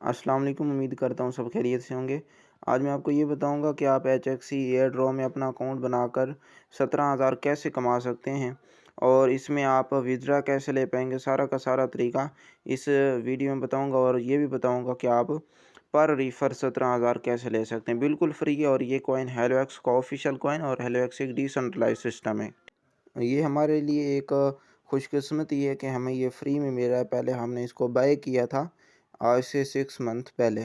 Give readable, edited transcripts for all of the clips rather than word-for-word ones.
अस्सलाम वालेकुम। उम्मीद करता हूँ सब खैरियत से होंगे। आज मैं आपको ये बताऊँगा कि आप एचएक्सी एयरड्रॉप में अपना अकाउंट बनाकर 17,000 कैसे कमा सकते हैं और इसमें आप विथड्रा कैसे ले पाएँगे, सारा का सारा तरीका इस वीडियो में बताऊँगा और ये भी बताऊँगा कि आप पर रेफर 17,000 कैसे ले सकते हैं। बिल्कुल फ्री है और ये कॉइन हेलोएक्स का ऑफ़िशियल कॉइन और हेलोएक्स एक डिसेंट्रलाइज़्ड सिस्टम है। ये हमारे लिए एक खुशकिस्मती है कि हमें ये फ्री में मिल रहा है। पहले हमने इसको बाय किया था आज से 6 मंथ पहले।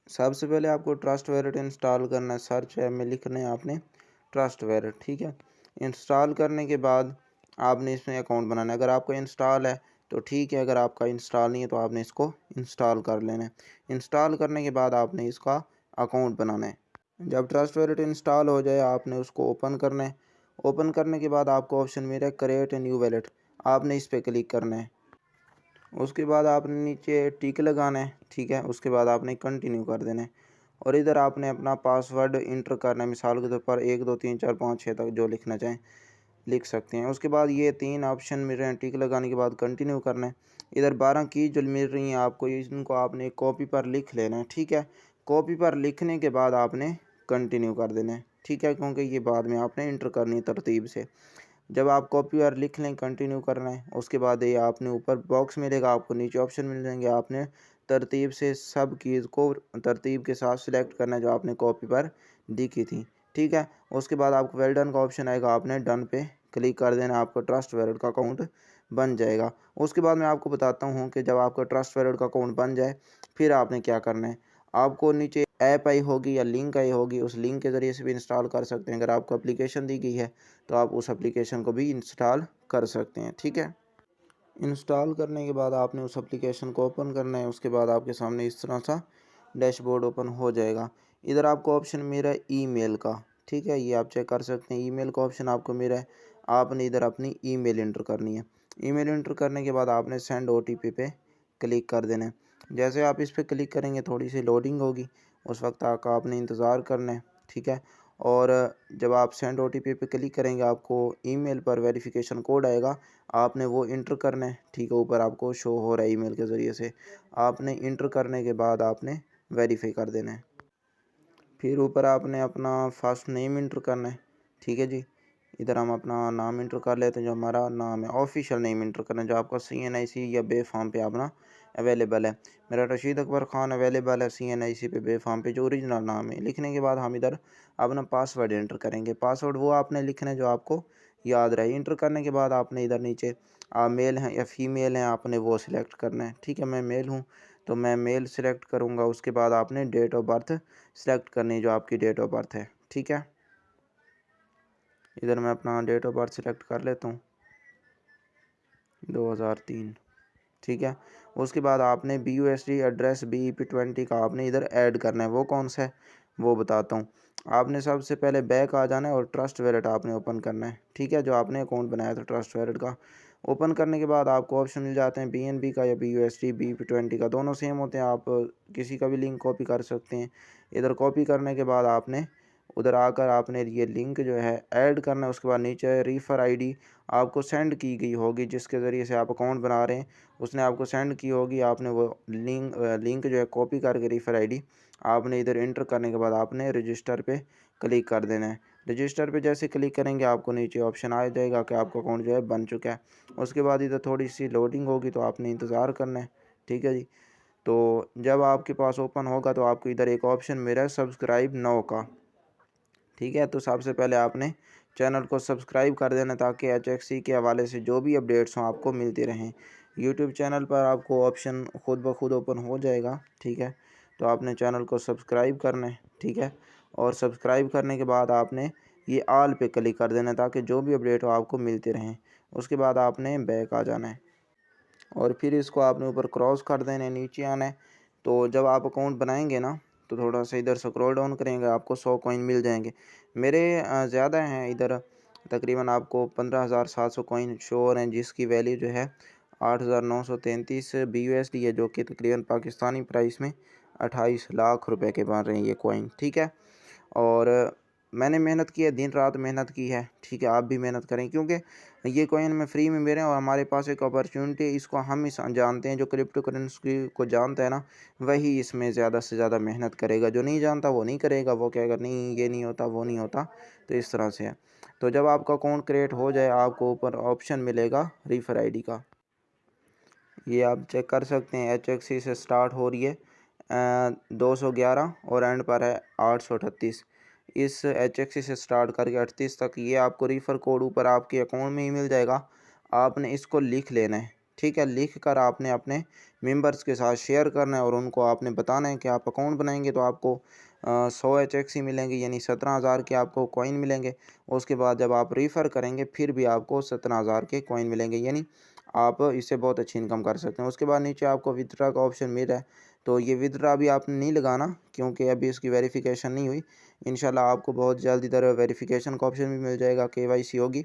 सबसे पहले आपको ट्रस्ट वैलेट इंस्टॉल करना है। सर्च ऐप में लिखना है आपने ट्रस्ट वैलेट, ठीक है। इंस्टॉल करने के बाद आपने इसमें अकाउंट बनाना है। अगर आपका इंस्टॉल है तो ठीक है, अगर आपका इंस्टॉल नहीं है तो आपने इसको इंस्टॉल कर लेना है। इंस्टॉल करने के बाद आपने इसका अकाउंट बनाना है। जब ट्रस्ट वैलेट इंस्टॉल हो जाए आपने उसको ओपन करना है। ओपन करने के बाद आपको ऑप्शन मिल रहा है क्रिएट ए न्यू वैलेट, आपने इस पे क्लिक करना है। उसके बाद आपने नीचे टिक लगाना है, ठीक है। उसके बाद आपने कंटिन्यू कर देना है और इधर आपने अपना पासवर्ड इंटर करना है। मिसाल के तौर पर 1 2 3 4 5 6 तक जो लिखना चाहें लिख सकते हैं। उसके बाद ये 3 ऑप्शन मिल रहे हैं, टिक लगाने के बाद कंटिन्यू करना है। इधर 12 की जो मिल रही हैं आपको, इनको आपने कॉपी पर लिख लेना है, ठीक है। कॉपी पर लिखने के बाद आपने कंटिन्यू कर देना है, ठीक है, क्योंकि ये बाद में आपने इंटर करनी है तरतीब से। जब आप कॉपी और लिख लें कंटिन्यू करना है। उसके बाद ये आपने ऊपर बॉक्स मिलेगा, आपको नीचे ऑप्शन मिल जाएंगे, आपने तरतीब से सब कीज़ को तरतीब के साथ सिलेक्ट करना है जो आपने कॉपी पर लिखी थी, ठीक है। उसके बाद आपको वेल डन का ऑप्शन आएगा, आपने डन पे क्लिक कर देना, आपका ट्रस्ट वैलेट का अकाउंट बन जाएगा। उसके बाद मैं आपको बताता हूँ कि जब आपका ट्रस्ट वैलेट का अकाउंट बन जाए फिर आपने क्या करना है। आपको नीचे ऐप आई होगी या लिंक आई होगी, उस लिंक के ज़रिए से भी इंस्टॉल कर सकते हैं। अगर आपको एप्लीकेशन दी गई है तो आप उस एप्लीकेशन को भी इंस्टॉल कर सकते हैं, ठीक है। इंस्टॉल करने के बाद आपने उस एप्लीकेशन को ओपन करना है। उसके बाद आपके सामने इस तरह सा डैशबोर्ड ओपन हो जाएगा। इधर आपको ऑप्शन मिल रहा है ईमेल का, ठीक है, ये आप चेक कर सकते हैं। ईमेल का ऑप्शन आपको मिल रहा है, आपने इधर अपनी ईमेल इंटर करनी है। ईमेल इंटर करने के बाद आपने सेंड ओटीपी पे क्लिक कर देना है। जैसे आप इस पर क्लिक करेंगे थोड़ी सी लोडिंग होगी, उस वक्त तक आपने इंतज़ार करना है, ठीक है। और जब आप सेंड ओटीपी पे क्लिक करेंगे आपको ईमेल पर वेरिफिकेशन कोड आएगा, आपने वो इंटर करना है, ठीक है। ऊपर आपको शो हो रहा है ईमेल के ज़रिए से, आपने इंटर करने के बाद आपने वेरीफाई कर देना है। फिर ऊपर आपने अपना फर्स्ट नेम इंटर करना है, ठीक है जी। इधर हम अपना नाम इंटर कर लेते हैं, जो हमारा नाम है ऑफिशियल नेम इंटर करना है, जो आपका CNIC या बे फॉर्म पे अपना अवेलेबल है। मेरा रशीद अकबर ख़ान अवेलेबल है CNIC पे बे फॉर्म पे, जो ओरिजिनल नाम है। लिखने के बाद हम इधर अपना पासवर्ड इंटर करेंगे। पासवर्ड वो आपने लिखना है जो आपको याद रहे। इंटर करने के बाद आपने इधर नीचे आप मेल हैं या फीमेल हैं आपने वो सिलेक्ट करना है, ठीक है। मैं मेल हूँ तो मैं मेल सिलेक्ट करूँगा। उसके बाद आपने डेट ऑफ बर्थ सिलेक्ट करनी है, जो आपकी डेट ऑफ बर्थ है, ठीक है। इधर मैं अपना डेट ऑफ बर्थ सिलेक्ट कर लेता हूँ, 2003, ठीक है। उसके बाद आपने BUSD एड्रेस BEP20 का आपने इधर ऐड करना है। वो कौन सा है वो बताता हूँ। आपने सबसे पहले बैक आ जाना है और ट्रस्ट वैलेट आपने ओपन करना है, ठीक है। जो आपने अकाउंट बनाया था ट्रस्ट वैलेट का, ओपन करने के बाद आपको ऑप्शन मिल जाते हैं BNB का या BUSD BEP20 का, दोनों सेम होते हैं। आप किसी का भी लिंक कॉपी कर सकते हैं। इधर कॉपी करने के बाद आपने उधर आकर आपने ये लिंक जो है ऐड करना है। उसके बाद नीचे रेफर आईडी आपको सेंड की गई होगी, जिसके ज़रिए से आप अकाउंट बना रहे हैं, उसने आपको सेंड की होगी। आपने वो लिंक जो है कॉपी करके रेफर आईडी आपने इधर इंटर करने के बाद आपने रजिस्टर पे क्लिक कर देना है। रजिस्टर पे जैसे क्लिक करेंगे आपको नीचे ऑप्शन आ जाएगा कि आपका अकाउंट जो है बन चुका है। उसके बाद इधर थोड़ी सी लोडिंग होगी तो आपने इंतज़ार करना है, ठीक है जी। तो जब आपके पास ओपन होगा तो आपको इधर एक ऑप्शन मिला है सब्सक्राइब नाउ का, ठीक है। तो सबसे पहले आपने चैनल को सब्सक्राइब कर देना ताकि HXC के हवाले से जो भी अपडेट्स हों आपको मिलती रहें। यूट्यूब चैनल पर आपको ऑप्शन खुद ब खुद ओपन हो जाएगा, ठीक है। तो आपने चैनल को सब्सक्राइब करना है, ठीक है। और सब्सक्राइब करने के बाद आपने ये ऑल पे क्लिक कर देना ताकि जो भी अपडेट हो आपको मिलते रहें। उसके बाद आपने बैक आ जाना है और फिर इसको आपने ऊपर क्रॉस कर देना है, नीचे आना है। तो जब आप अकाउंट बनाएंगे ना तो थोड़ा सा इधर स्क्रॉल डाउन करेंगे, आपको 100 कॉइन मिल जाएंगे। मेरे ज़्यादा हैं इधर, तकरीबन आपको 15,700 कॉइन शो हो रहे हैं, जिसकी वैल्यू जो है 8,933 BUSD है, जो कि तकरीबन पाकिस्तानी प्राइस में 28 लाख रुपए के बन रहे हैं ये कॉइन, ठीक है। और मैंने मेहनत की है, दिन रात मेहनत की है, ठीक है, आप भी मेहनत करें क्योंकि ये कॉइन हमें फ्री में मिल रहे हैं और हमारे पास एक अपॉर्चुनिटी है, इसको हम ही जानते हैं। जो क्रिप्टो करेंसी को जानता है ना, वही इसमें ज़्यादा से ज़्यादा मेहनत करेगा। जो नहीं जानता वो नहीं करेगा, वो कहेगा नहीं ये नहीं होता, वो नहीं होता। तो इस तरह से है। तो जब आपका अकाउंट क्रिएट हो जाए, आपको ऊपर ऑप्शन मिलेगा रेफर आईडी का, ये आप चेक कर सकते हैं। HXC से स्टार्ट हो रही है 211 और एंड पर है 838। इस HXC से स्टार्ट करके 38 तक ये आपको रेफर कोड ऊपर आपके अकाउंट में ही मिल जाएगा। आपने इसको लिख लेना है, ठीक है। लिख कर आपने अपने मेंबर्स के साथ शेयर करना है और उनको आपने बताना है कि आप अकाउंट बनाएंगे तो आपको 100 HXC मिलेंगे, यानी 17,000 के आपको कॉइन मिलेंगे। उसके बाद जब आप रेफ़र करेंगे फिर भी आपको 17,000 के कॉइन मिलेंगे, यानी आप इससे बहुत अच्छी इनकम कर सकते हैं। उसके बाद नीचे आपको विथड्रॉ का ऑप्शन मिल रहा है, तो ये विथड्रॉ अभी आपने नहीं लगाना क्योंकि अभी इसकी वेरिफिकेशन नहीं हुई। इंशाल्लाह आपको बहुत जल्द इधर वेरिफिकेशन का ऑप्शन भी मिल जाएगा, KYC होगी,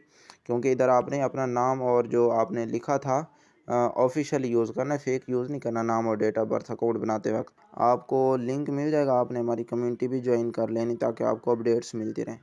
क्योंकि इधर आपने अपना नाम और जो आपने लिखा था ऑफिशियल यूज़ करना है, फेक यूज़ नहीं करना। नाम और डेट ऑफ बर्थ अकाउंट बनाते वक्त आपको लिंक मिल जाएगा, आपने हमारी कम्युनिटी भी ज्वाइन कर लेनी ताकि आपको अपडेट्स मिलती रहें।